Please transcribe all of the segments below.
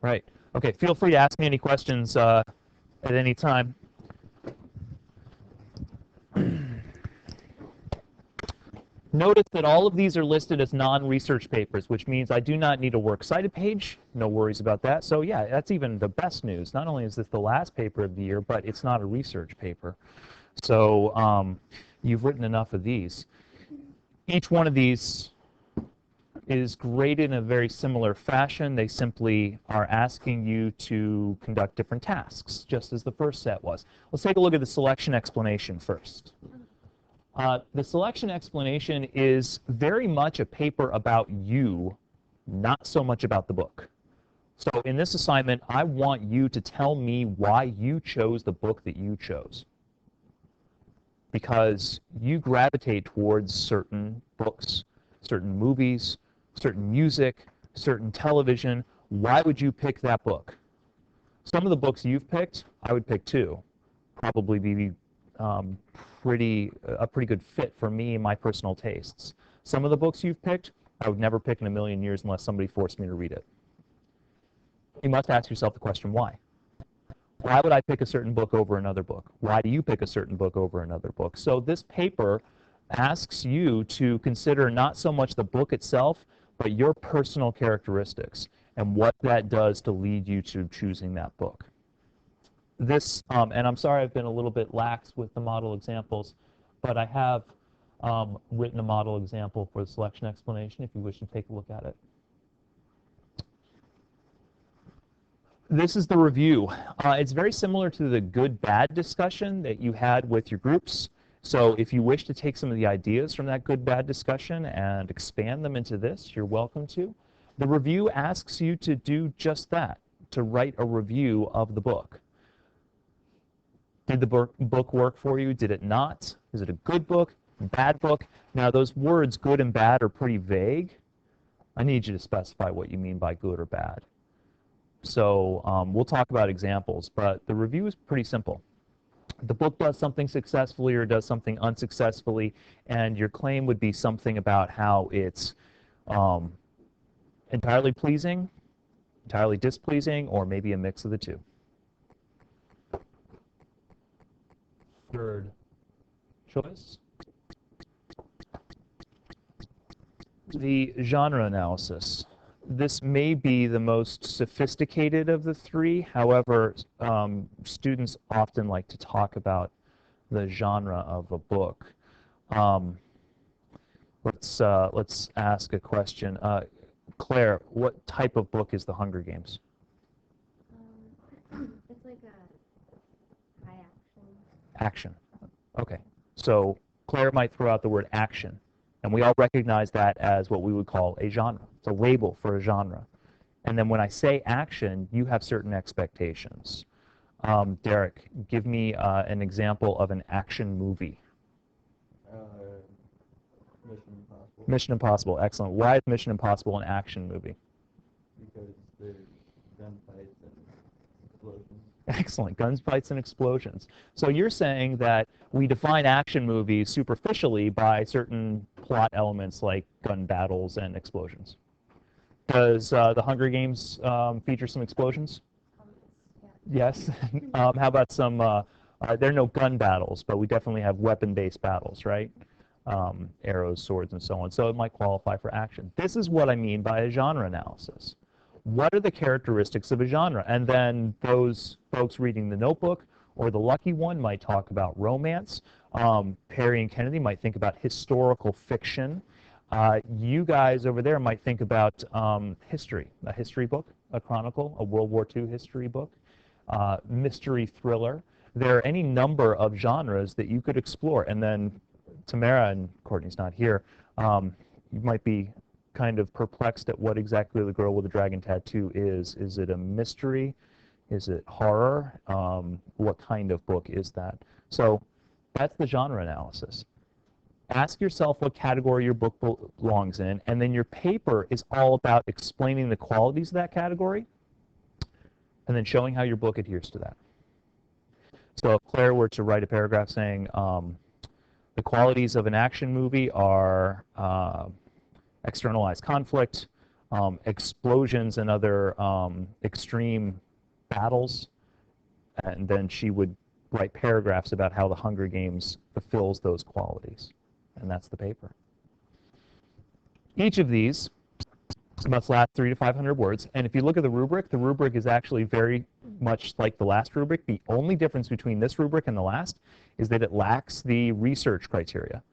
Right. Okay, feel free to ask me any questions at any time. Notice that all of these are listed as non-research papers, which means I do not need a works cited page. No worries about that. So yeah, that's even the best news. Not only is this the last paper of the year, but it's not a research paper. So you've written enough of these. Each one of these is graded in a very similar fashion. They simply are asking you to conduct different tasks, just as the first set was. Let's take a look at the selection explanation first. The selection explanation is very much a paper about you, not so much about the book. So in this assignment, I want you to tell me why you chose the book that you chose. Because you gravitate towards certain books, certain movies, certain music, certain television. Why would you pick that book? Some of the books you've picked, I would pick too. Probably be a pretty good fit for me and my personal tastes. Some of the books you've picked, I would never pick in a million years unless somebody forced me to read it. You must ask yourself the question, why? Why would I pick a certain book over another book? Why do you pick a certain book over another book? So this paper asks you to consider not so much the book itself, but your personal characteristics and what that does to lead you to choosing that book. This, and I'm sorry I've been a little bit lax with the model examples, but I have written a model example for the selection explanation if you wish to take a look at it. This is the review. It's very similar to the good-bad discussion that you had with your groups. So if you wish to take some of the ideas from that good-bad discussion and expand them into this, you're welcome to. The review asks you to do just that, to write a review of the book. Did the book work for you? Did it not? Is it a good book? Bad book? Now those words good and bad are pretty vague. I need you to specify what you mean by good or bad. So we'll talk about examples, but the review is pretty simple. The book does something successfully or does something unsuccessfully, and your claim would be something about how it's entirely pleasing, entirely displeasing, or maybe a mix of the two. Third choice. The genre analysis. This may be the most sophisticated of the three. However, students often like to talk about the genre of a book. Let's ask a question. Claire, what type of book is The Hunger Games? It's like a high action. Action. Okay. So Claire might throw out the word action, and we all recognize that as what we would call a genre. It's a label for a genre. And then when I say action, you have certain expectations. Derek, give me an example of an action movie. Mission Impossible. Mission Impossible, excellent. Why is Mission Impossible an action movie? Because there's gunfights and explosions. Excellent, gunfights and explosions. So you're saying that we define action movies superficially by certain plot elements like gun battles and explosions. Does The Hunger Games feature some explosions? Yeah. Yes. How about some, there are no gun battles, but we definitely have weapon-based battles, right? Arrows, swords, and so on. So it might qualify for action. This is what I mean by a genre analysis. What are the characteristics of a genre? And then those folks reading the notebook or the lucky one might talk about romance. Perry and Kennedy might think about historical fiction. You guys over there might think about history, a history book, a chronicle, a World War II history book, mystery thriller. There are any number of genres that you could explore. And then Tamara, and Courtney's not here, you might be kind of perplexed at what exactly The Girl with the Dragon Tattoo is. Is it a mystery? Is it horror? What kind of book is that? So that's the genre analysis. Ask yourself what category your book belongs in, and then your paper is all about explaining the qualities of that category and then showing how your book adheres to that. So if Claire were to write a paragraph saying the qualities of an action movie are externalized conflict, explosions and other extreme battles, and then she would write paragraphs about how the Hunger Games fulfills those qualities, and that's the paper. Each of these must last 300 to 500 words, and if you look at the rubric is actually very much like the last rubric. The only difference between this rubric and the last is that it lacks the research criteria.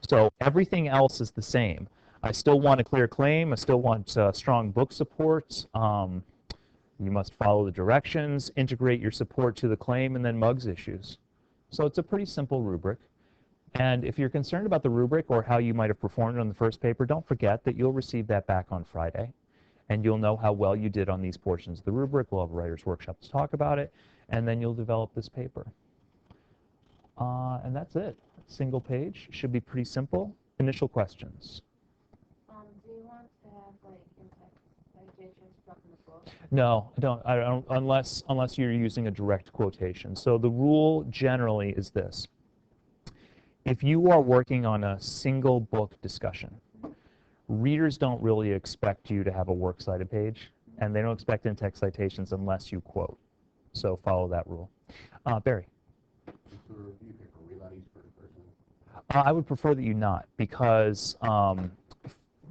So everything else is the same. I still want a clear claim. I still want strong book support. You must follow the directions, integrate your support to the claim, and then MUGS issues. So it's a pretty simple rubric. And if you're concerned about the rubric or how you might have performed on the first paper, don't forget that you'll receive that back on Friday. And you'll know how well you did on these portions of the rubric. We'll have a writer's workshop to talk about it. And then you'll develop this paper. And that's it. Single page. Should be pretty simple. Initial questions. Do you want to have like in-text citations from the book? No, I don't unless you're using a direct quotation. So the rule generally is this. If you are working on a single book discussion, readers don't really expect you to have a works cited page, and they don't expect in-text citations unless you quote. So follow that rule. Barry. I would prefer that you not, because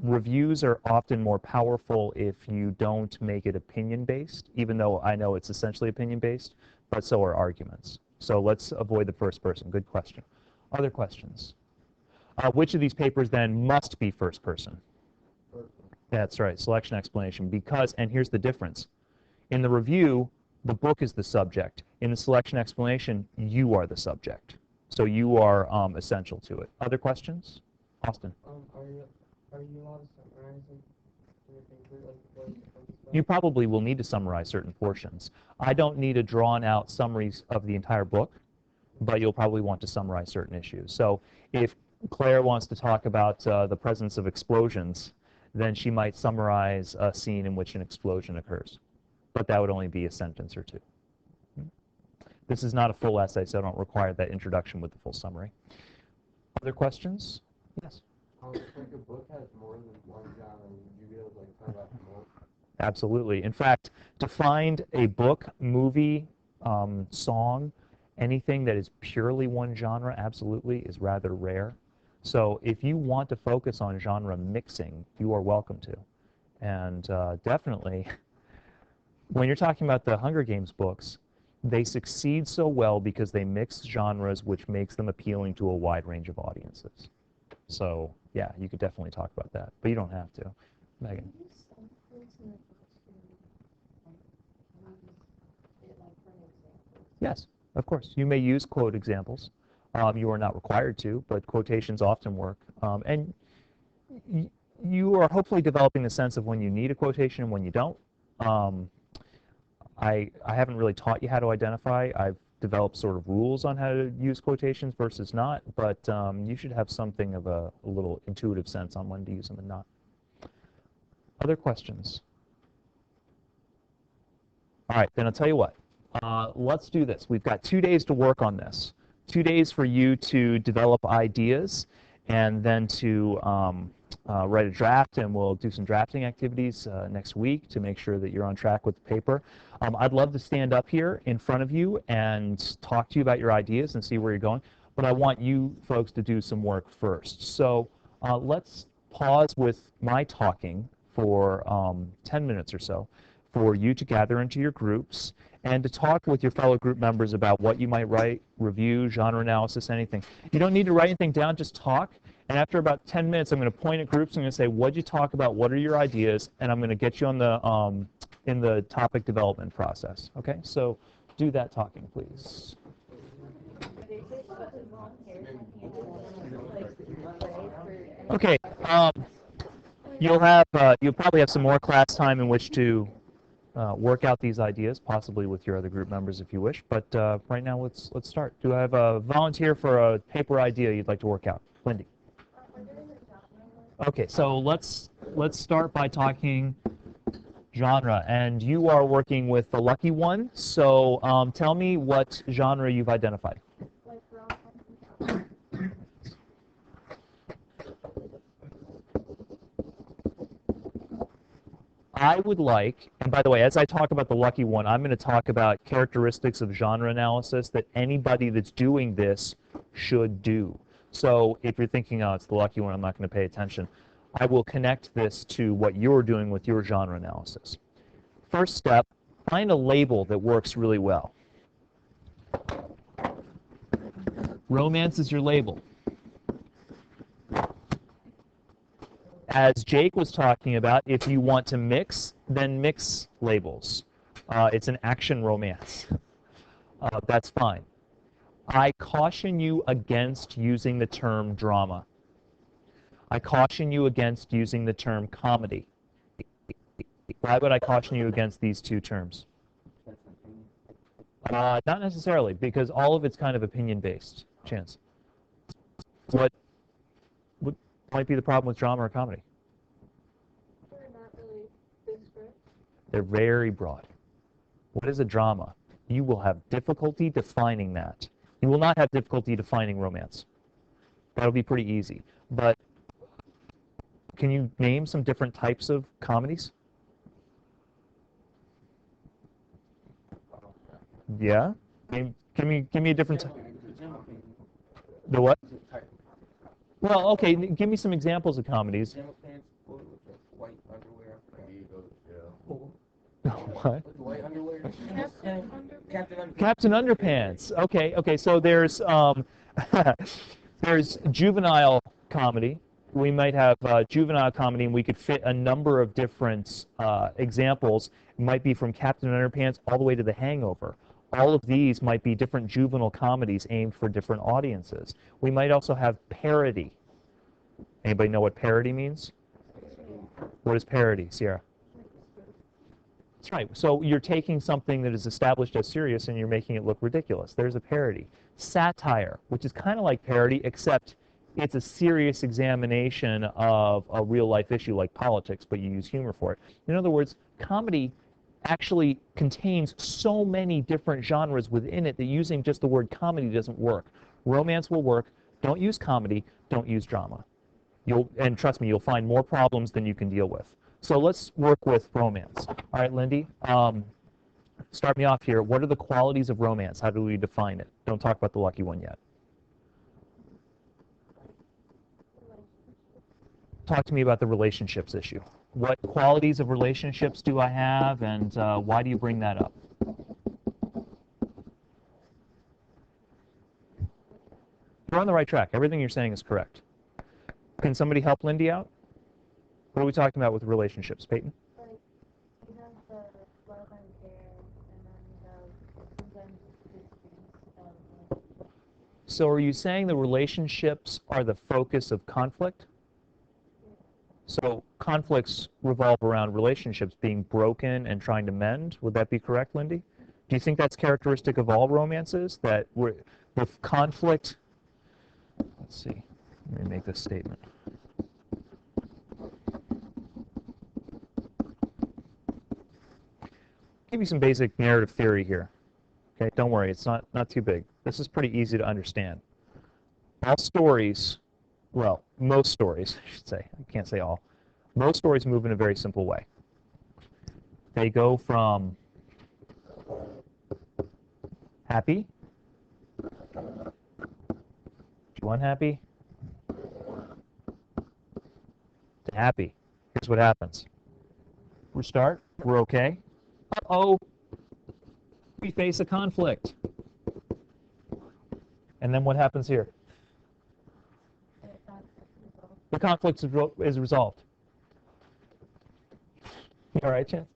reviews are often more powerful if you don't make it opinion-based, even though I know it's essentially opinion-based, but so are arguments. So let's avoid the first person. Good question. Other questions? Which of these papers then must be first person? That's right, selection explanation. Because, and here's the difference. In the review, the book is the subject. In the selection explanation, you are the subject. So you are essential to it. Other questions? Austin. Are you allowed to summarize it in your paper, like before you come to You probably will need to summarize certain portions. I don't need a drawn-out summaries of the entire book, but you'll probably want to summarize certain issues. So if Claire wants to talk about the presence of explosions, then she might summarize a scene in which an explosion occurs. But that would only be a sentence or two. This is not a full essay, so I don't require that introduction with the full summary. Other questions? Yes? If like a book has more than one genre, would you be able to like find out more? Absolutely. In fact, to find a book, movie, song, anything that is purely one genre, absolutely, is rather rare. So if you want to focus on genre mixing, you are welcome to. And definitely, when you're talking about the Hunger Games books, they succeed so well because they mix genres, which makes them appealing to a wide range of audiences. So yeah, you could definitely talk about that, but you don't have to. Megan. Can you send things in the book to, like, use it like for an example? Yes, of course. You may use quote examples. You are not required to, but quotations often work. And you are hopefully developing the sense of when you need a quotation and when you don't. I haven't really taught you how to identify. I've developed sort of rules on how to use quotations versus not, but you should have something of a little intuitive sense on when to use them and not. Other questions? All right, then I'll tell you what. Let's do this. We've got 2 days to work on this. 2 days for you to develop ideas and then to write a draft, and we'll do some drafting activities next week to make sure that you're on track with the paper. I'd love to stand up here in front of you and talk to you about your ideas and see where you're going, but I want you folks to do some work first. So let's pause with my talking for 10 minutes or so for you to gather into your groups and to talk with your fellow group members about what you might write, review, genre analysis, anything. You don't need to write anything down, just talk. And after about 10 minutes, I'm going to point at groups. I'm going to say, what'd you talk about? What are your ideas? And I'm going to get you on the in the topic development process. Okay, so do that talking, please. Okay, you'll probably have some more class time in which to work out these ideas, possibly with your other group members if you wish. But right now, let's start. Do I have a volunteer for a paper idea you'd like to work out? Lindy. Okay, so let's start by talking genre, and you are working with the lucky one. So tell me what genre you've identified. Like rom-com. I would like, and by the way, as I talk about the lucky one, I'm going to talk about characteristics of genre analysis that anybody that's doing this should do. So if you're thinking, oh, it's the lucky one, I'm not going to pay attention, I will connect this to what you're doing with your genre analysis. First step, find a label that works really well. Romance is your label. As Jake was talking about, if you want to mix, then mix labels. It's an action romance. That's fine. I caution you against using the term drama. I caution you against using the term comedy. Why would I caution you against these two terms? Not necessarily, because all of it's kind of opinion-based. Chance. What might be the problem with drama or comedy? They're not really descriptive. They're very broad. What is a drama? You will have difficulty defining that. You will not have difficulty defining romance. That'll be pretty easy. But can you name some different types of comedies? Yeah? Give me a different type. The what? Well, okay, give me some examples of comedies. White underwear. What? White underwear. Captain Underpants. Okay. So there's there's juvenile comedy. We might have juvenile comedy, and we could fit a number of different examples. It might be from Captain Underpants all the way to The Hangover. All of these might be different juvenile comedies aimed for different audiences. We might also have parody. Anybody know what parody means? What is parody, Sierra? That's right. So you're taking something that is established as serious and you're making it look ridiculous. There's a parody. Satire, which is kind of like parody, except it's a serious examination of a real-life issue like politics, but you use humor for it. In other words, comedy actually contains so many different genres within it that using just the word comedy doesn't work. Romance will work. Don't use comedy. Don't use drama. And trust me, you'll find more problems than you can deal with. So let's work with romance. All right, Lindy, start me off here. What are the qualities of romance? How do we define it? Don't talk about the lucky one yet. Talk to me about the relationships issue. What qualities of relationships do I have, and why do you bring that up? You're on the right track. Everything you're saying is correct. Can somebody help Lindy out? What are we talking about with relationships, Peyton? Like, you have the love and care, and then you have sometimes distance of, So are you saying the relationships are the focus of conflict? So conflicts revolve around relationships being broken and trying to mend. Would that be correct, Lindy? Do you think that's characteristic of all romances? That the conflict... Let's see. Let me make this statement. Give you some basic narrative theory here. Okay, don't worry, it's not too big. This is pretty easy to understand. All stories, well, most stories, I should say. I can't say all. Most stories move in a very simple way. They go from happy to unhappy to happy. Here's what happens. We start, we're okay. Uh-oh, we face a conflict. And then what happens here? The conflict is resolved. You all right, Chance?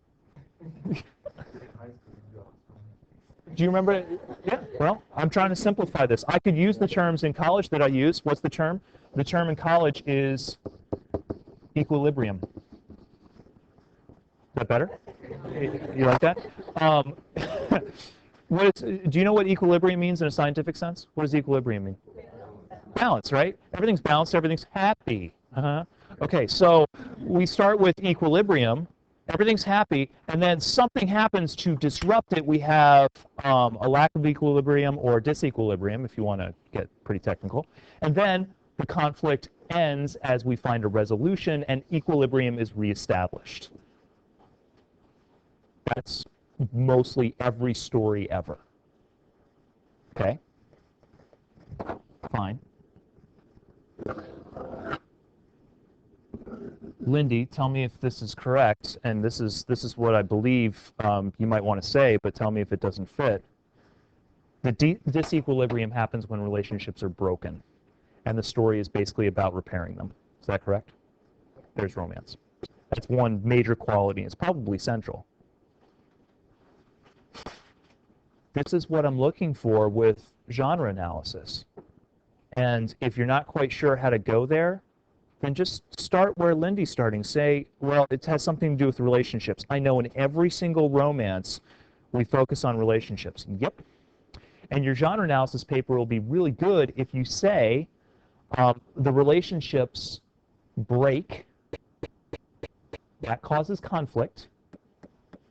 Do you remember? Yeah, well, I'm trying to simplify this. I could use the terms in college that I use. What's the term? The term in college is equilibrium. Is that better? You like that? Do you know what equilibrium means in a scientific sense? What does equilibrium mean? Balance, right? Everything's balanced, everything's happy. Okay, so we start with equilibrium, everything's happy, and then something happens to disrupt it. We have a lack of equilibrium or disequilibrium, if you want to get pretty technical. And then the conflict ends as we find a resolution and equilibrium is reestablished. That's mostly every story ever. Okay? Fine. Lindy, tell me if this is correct, and this is what I believe you might want to say, but tell me if it doesn't fit. The disequilibrium happens when relationships are broken, and the story is basically about repairing them. Is that correct? There's romance. That's one major quality. It's probably central. This is what I'm looking for with genre analysis. And if you're not quite sure how to go there, then just start where Lindy's starting. Say, well, it has something to do with relationships. I know in every single romance, we focus on relationships. Yep. And your genre analysis paper will be really good if you say the relationships break. That causes conflict.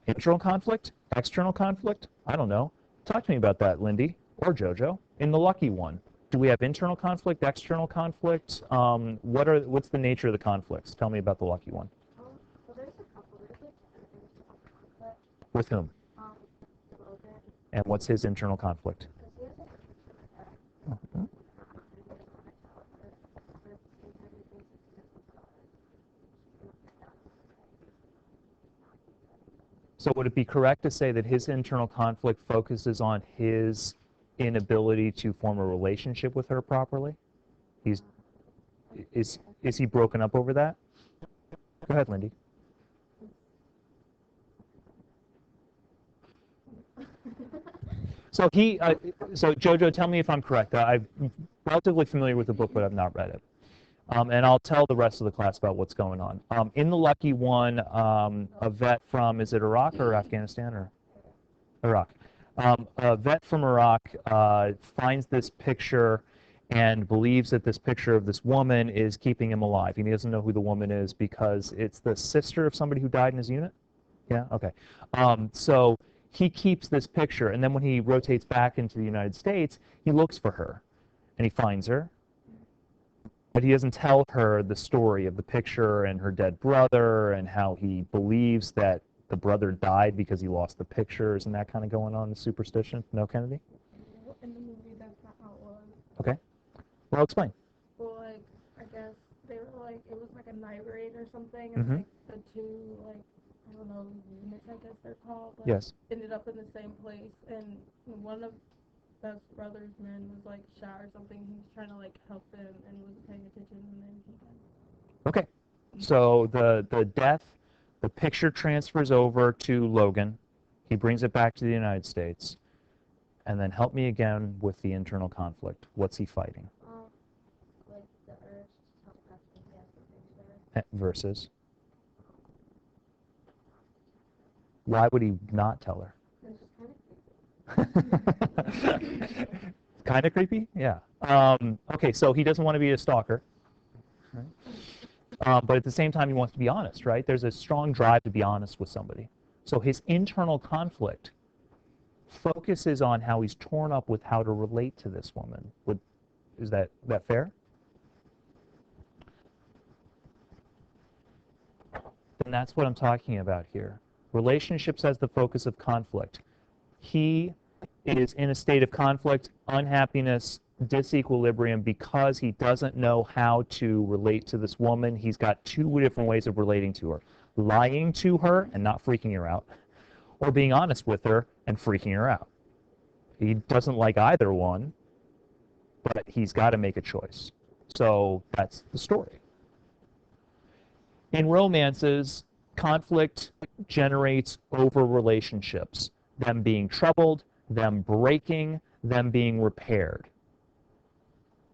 Internal conflict? External conflict? I don't know. Talk to me about that, Lindy or Jojo. In the lucky one, do we have internal conflict, external conflict? What's the nature of the conflicts? Tell me about the lucky one. Well, there's a couple. There's like conflict. With whom? Logan. And what's his internal conflict? Because he has like Mhm. So would it be correct to say that his internal conflict focuses on his inability to form a relationship with her properly? Is he broken up over that? Go ahead, Lindy. So so Jojo, tell me if I'm correct. I'm relatively familiar with the book, but I've not read it. And I'll tell the rest of the class about what's going on. In the lucky one, a vet from, is it Iraq or Afghanistan or Iraq? A vet from Iraq finds this picture and believes that this picture of this woman is keeping him alive. And he doesn't know who the woman is because it's the sister of somebody who died in his unit? Yeah? Okay. So he keeps this picture, and then when he rotates back into the United States, he looks for her, and he finds her. But he doesn't tell her the story of the picture and her dead brother and how he believes that the brother died because he lost the pictures and that kind of going on, the superstition. No, Kennedy? In the movie, that's not how it was. Okay. Well, explain. Well, like, I guess they were like, it was like a night raid or something, and Mm-hmm. like the two, like, I don't know, units, I guess they're called, like, Yes. ended up in the same place, and one of best brother's men was like shot or something. He was trying to like help him and wasn't paying attention, and then he died. Okay. So the death, the picture transfers over to Logan. He brings it back to the United States. And then help me again with the internal conflict. What's he fighting? like the urge to tell Preston he has the picture. Versus? Why would he not tell her? It's just kind of creepy. Kind of creepy? Yeah. Okay, so he doesn't want to be a stalker. Right? But at the same time, he wants to be honest, right? There's a strong drive to be honest with somebody. So his internal conflict focuses on how he's torn up with how to relate to this woman. Is that fair? And that's what I'm talking about here. Relationships as the focus of conflict. He is in a state of conflict, unhappiness, disequilibrium because he doesn't know how to relate to this woman. He's got two different ways of relating to her. Lying to her and not freaking her out, or being honest with her and freaking her out. He doesn't like either one, but he's got to make a choice. So that's the story. In romances, conflict generates over relationships, them being troubled, them breaking, them being repaired.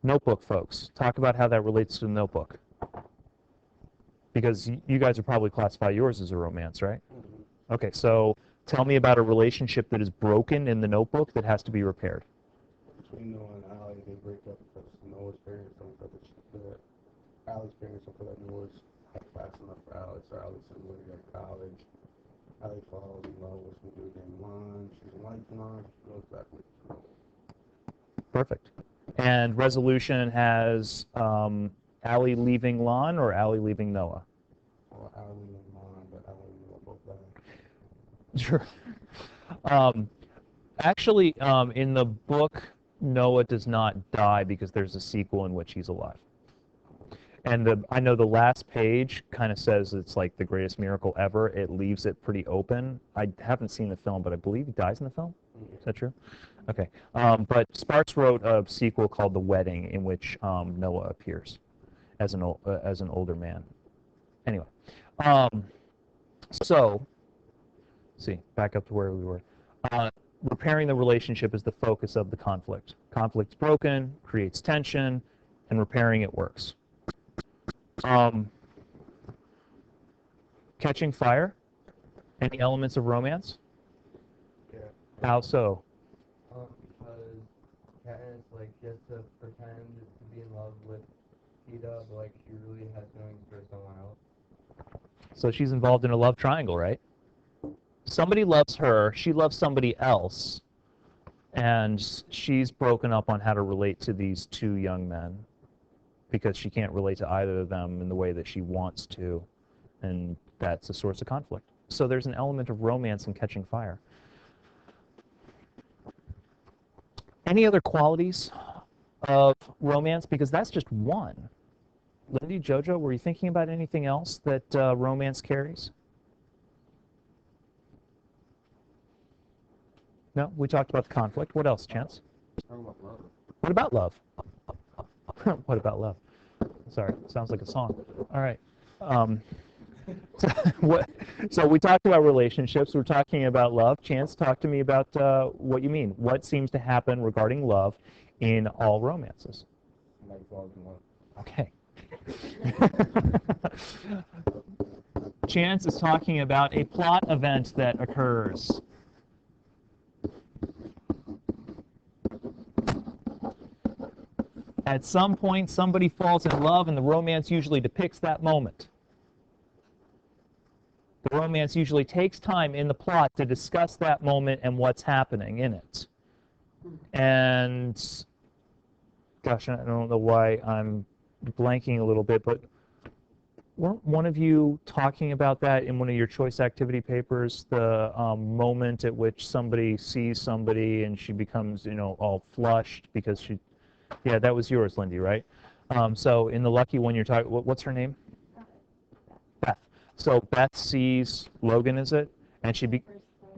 Notebook, folks. Talk about how that relates to the Notebook. Because you guys would probably classify yours as a romance, right? Okay, so tell me about a relationship that is broken in the Notebook that has to be repaired. Between Noah and Allie, they break up because Noah's parents don't feel that Allie's parents don't feel that Noah's fast enough for Allie, so Allie's sends her to go to college. Allie falls in love with some dude named Lon. She doesn't like Lon. She goes back with him. Perfect. And resolution has Allie leaving Lon or Allie leaving Noah? Or Allie and Lon, but Allie and Noah both die. Sure. Actually, in the book, Noah does not die because there's a sequel in which he's alive. And I know the last page kind of says it's like the greatest miracle ever. It leaves it pretty open. I haven't seen the film, but I believe he dies in the film. Is that true? Okay. But Sparks wrote a sequel called The Wedding, in which Noah appears as an older man. Anyway, um, so see, back up to where we were. Repairing the relationship is the focus of the conflict. Conflict's broken, creates tension, and repairing it works. Catching fire? Any elements of romance? Yeah. How so? Because Katniss, like, she has to pretend to be in love with Peeta, but, like, she really has feelings for someone else. So she's involved in a love triangle, right? Somebody loves her, she loves somebody else, and she's broken up on how to relate to these two young men because she can't relate to either of them in the way that she wants to, and that's a source of conflict. So there's an element of romance in catching fire. Any other qualities of romance? Because that's just one. Lindy, Jojo, were you thinking about anything else that romance carries? No? We talked about the conflict. What else, Chance? Talking about love. What about love? What about love? Sorry, sounds like a song. All right. So we talked about relationships. We're talking about love. Chance, talk to me about what you mean. What seems to happen regarding love in all romances? Somebody falls in love. Okay. Chance is talking about a plot event that occurs. At some point, somebody falls in love, and the romance usually depicts that moment. The romance usually takes time in the plot to discuss that moment and what's happening in it. And, gosh, I don't know why I'm blanking a little bit, but weren't one of you talking about that in one of your choice activity papers, the moment at which somebody sees somebody and she becomes, all flushed because she... Yeah, that was yours, Lindy, right? So in the lucky one you're talking, what's her name? Beth. So Beth sees Logan, is it? And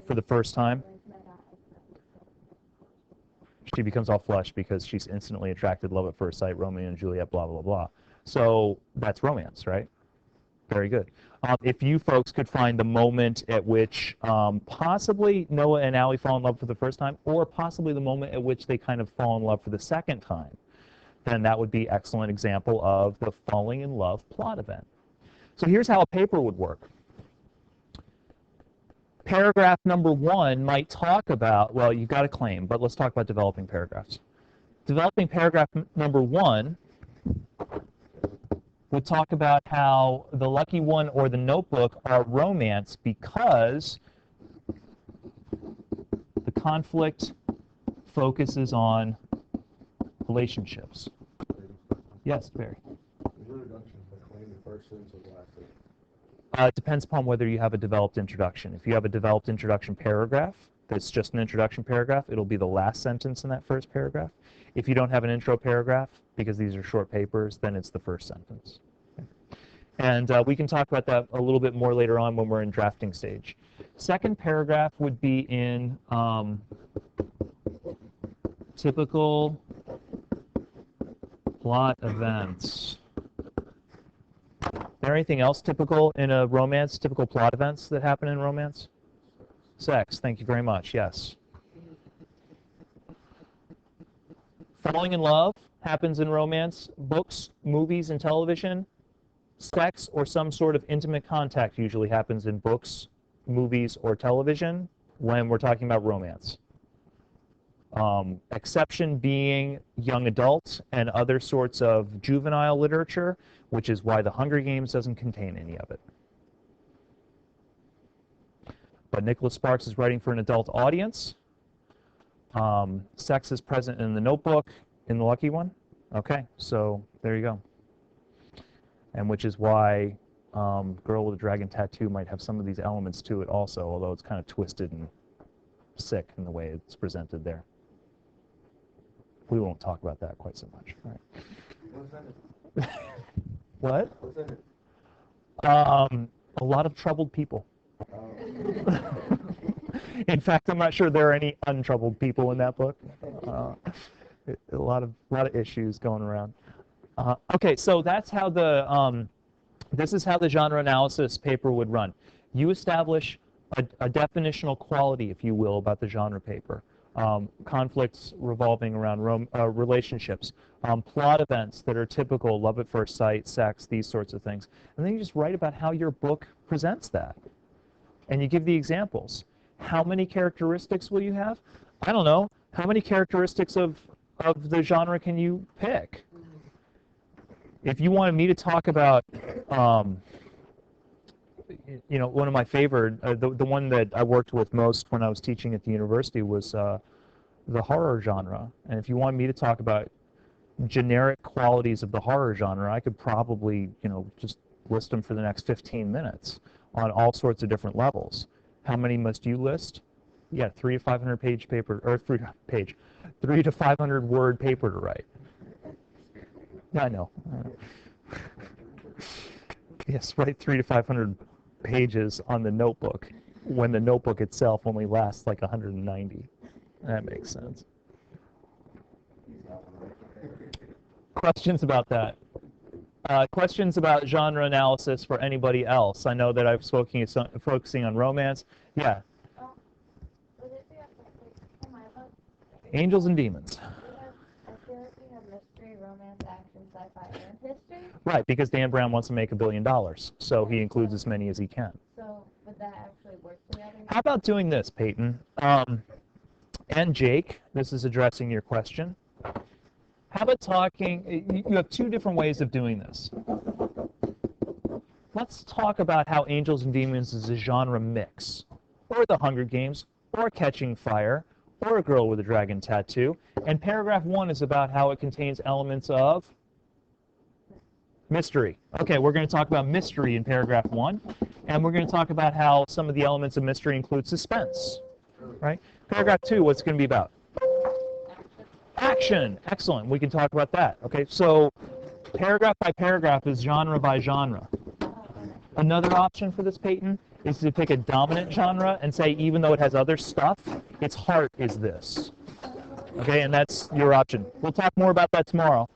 for the first time, she becomes all flushed because she's instantly attracted, love at first sight, Romeo and Juliet, blah, blah, blah. So that's romance, right? Very good. If you folks could find the moment at which possibly Noah and Allie fall in love for the first time, or possibly the moment at which they kind of fall in love for the second time, then that would be an excellent example of the falling in love plot event. So here's how a paper would work. Paragraph number 1 might talk about, well, you've got a claim, but let's talk about developing paragraphs. Developing paragraph number 1 would talk about how the Lucky One or the Notebook are romance because the conflict focuses on relationships. Yes, Barry. Introduction, the claim, the first sentence or the last sentence? It depends upon whether you have a developed introduction. If you have a developed introduction paragraph, that's just an introduction paragraph, it'll be the last sentence in that first paragraph. If you don't have an intro paragraph, because these are short papers, then it's the first sentence. Okay. And we can talk about that a little bit more later on when we're in drafting stage. Second paragraph would be in typical plot events. Is there anything else typical in a romance, typical plot events that happen in romance? Sex, thank you very much, yes. Falling in love happens in romance, books, movies, and television. Sex or some sort of intimate contact usually happens in books, movies, or television when we're talking about romance. Exception being young adult and other sorts of juvenile literature, which is why The Hunger Games doesn't contain any of it. But Nicholas Sparks is writing for an adult audience. Sex is present in the Notebook, in the Lucky One. Okay, so there you go. And which is why Girl with a Dragon Tattoo might have some of these elements to it also, although it's kind of twisted and sick in the way it's presented there. We won't talk about that quite so much. Right. What's in it? What? What's in it? A lot of troubled people. In fact, I'm not sure there are any untroubled people in that book. A lot of issues going around. Okay, so that's how the this is how the genre analysis paper would run. You establish a definitional quality, if you will, about the genre paper. Conflicts revolving around relationships, plot events that are typical, love at first sight, sex, these sorts of things. And then you just write about how your book presents that. And you give the examples. How many characteristics will you have? I don't know. How many characteristics of the genre can you pick? If you wanted me to talk about, you know, one of my favorite, the one that I worked with most when I was teaching at the university was the horror genre. And if you want me to talk about generic qualities of the horror genre, I could probably, you know, just list them for the next 15 minutes on all sorts of different levels. How many must you list? Yeah, 3 to 500 page paper, or 3 to 500 word paper to write. Yeah, I know. Yes, write 3 to 500 pages on the notebook when the notebook itself only lasts like 190. That makes sense. Questions about that? Questions about genre analysis for anybody else? I know that I'm focusing on romance. Yeah. Would it be for my book? Angels and Demons. I feel like we have mystery, romance, action, sci-fi, and history. Right, because Dan Brown wants to make $1 billion, so he includes as many as he can. So would that actually work together? How about doing this, Peyton? And Jake, this is addressing your question. How about talking, you have 2 different ways of doing this. Let's talk about how Angels and Demons is a genre mix, or The Hunger Games, or Catching Fire, or A Girl with a Dragon Tattoo. And paragraph 1 is about how it contains elements of mystery. Okay, we're going to talk about mystery in paragraph 1, and we're going to talk about how some of the elements of mystery include suspense. Right? Paragraph 2, what's it going to be about? Action. Excellent. We can talk about that. Okay, so paragraph by paragraph is genre by genre. Another option for this, Peyton, is to pick a dominant genre and say, even though it has other stuff, its heart is this. Okay, and that's your option. We'll talk more about that tomorrow.